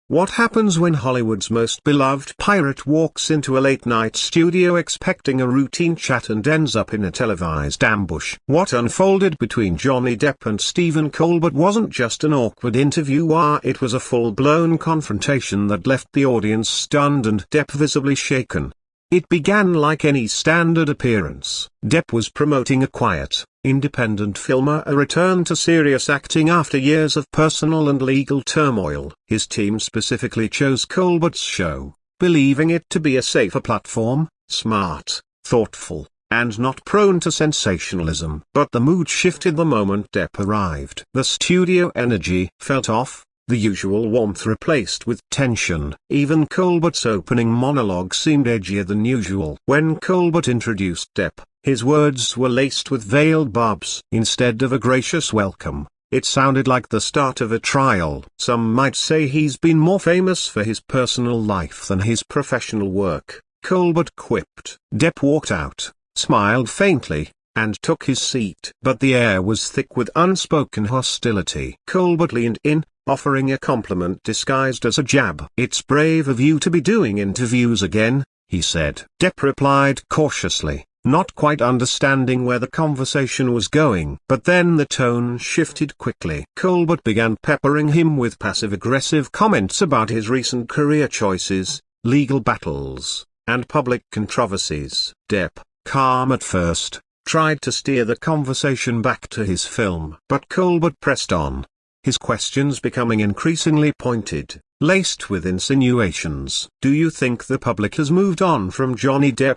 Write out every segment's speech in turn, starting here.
What happens when Hollywood's most beloved pirate walks into a late-night studio expecting a routine chat and ends up in a televised ambush? What unfolded between Johnny Depp and Stephen Colbert wasn't just an awkward interview, it was a full-blown confrontation that left the audience stunned and Depp visibly shaken. It began like any standard appearance. Depp was promoting a quiet, independent film, a return to serious acting after years of personal and legal turmoil. His team specifically chose Colbert's show, believing it to be a safer platform, smart, thoughtful, and not prone to sensationalism. But the mood shifted the moment Depp arrived. The studio energy felt off, the usual warmth replaced with tension. Even Colbert's opening monologue seemed edgier than usual. When Colbert introduced Depp, his words were laced with veiled barbs. Instead of a gracious welcome, it sounded like the start of a trial. Some might say he's been more famous for his personal life than his professional work, Colbert quipped. Depp walked out, smiled faintly, and took his seat. But the air was thick with unspoken hostility. Colbert leaned in, offering a compliment disguised as a jab. "It's brave of you to be doing interviews again," he said. Depp replied cautiously, not quite understanding where the conversation was going. But then the tone shifted quickly. Colbert began peppering him with passive-aggressive comments about his recent career choices, legal battles, and public controversies. Depp, calm at first, tried to steer the conversation back to his film. But Colbert pressed on, his questions becoming increasingly pointed, laced with insinuations. "Do you think the public has moved on from Johnny Depp?"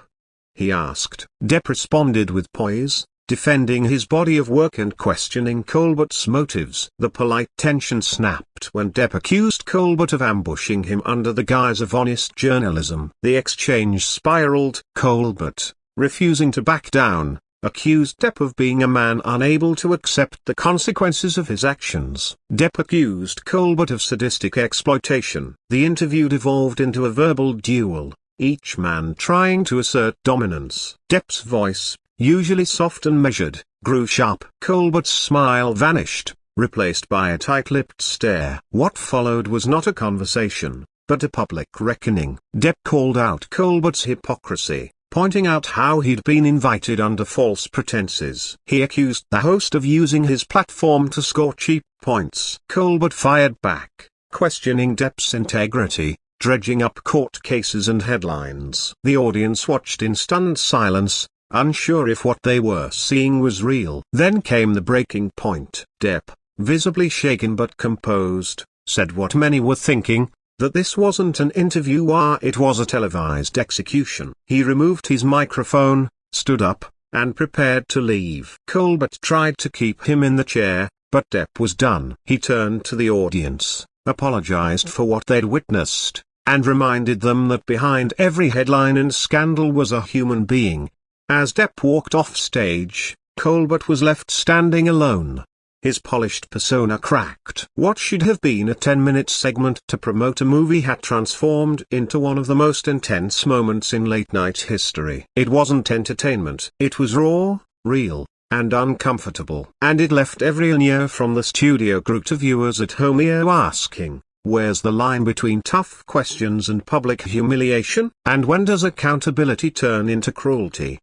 he asked. Depp responded with poise, defending his body of work and questioning Colbert's motives. The polite tension snapped when Depp accused Colbert of ambushing him under the guise of honest journalism. The exchange spiraled. Colbert, refusing to back down, accused Depp of being a man unable to accept the consequences of his actions. Depp accused Colbert of sadistic exploitation. The interview devolved into a verbal duel, each man trying to assert dominance. Depp's voice, usually soft and measured, grew sharp. Colbert's smile vanished, replaced by a tight-lipped stare. What followed was not a conversation, but a public reckoning. Depp called out Colbert's hypocrisy, pointing out how he'd been invited under false pretenses. He accused the host of using his platform to score cheap points. Colbert fired back, questioning Depp's integrity, dredging up court cases and headlines. The audience watched in stunned silence, unsure if what they were seeing was real. Then came the breaking point. Depp, visibly shaken but composed, said what many were thinking, that this wasn't an interview, it was a televised execution. He removed his microphone, stood up, and prepared to leave. Colbert tried to keep him in the chair, but Depp was done. He turned to the audience, apologized for what they'd witnessed, and reminded them that behind every headline and scandal was a human being. As Depp walked off stage, Colbert was left standing alone. His polished persona cracked. What should have been a 10-minute segment to promote a movie had transformed into one of the most intense moments in late-night history. It wasn't entertainment. It was raw, real, and uncomfortable. And it left every ear from the studio crew to viewers at home asking, where's the line between tough questions and public humiliation? And when does accountability turn into cruelty?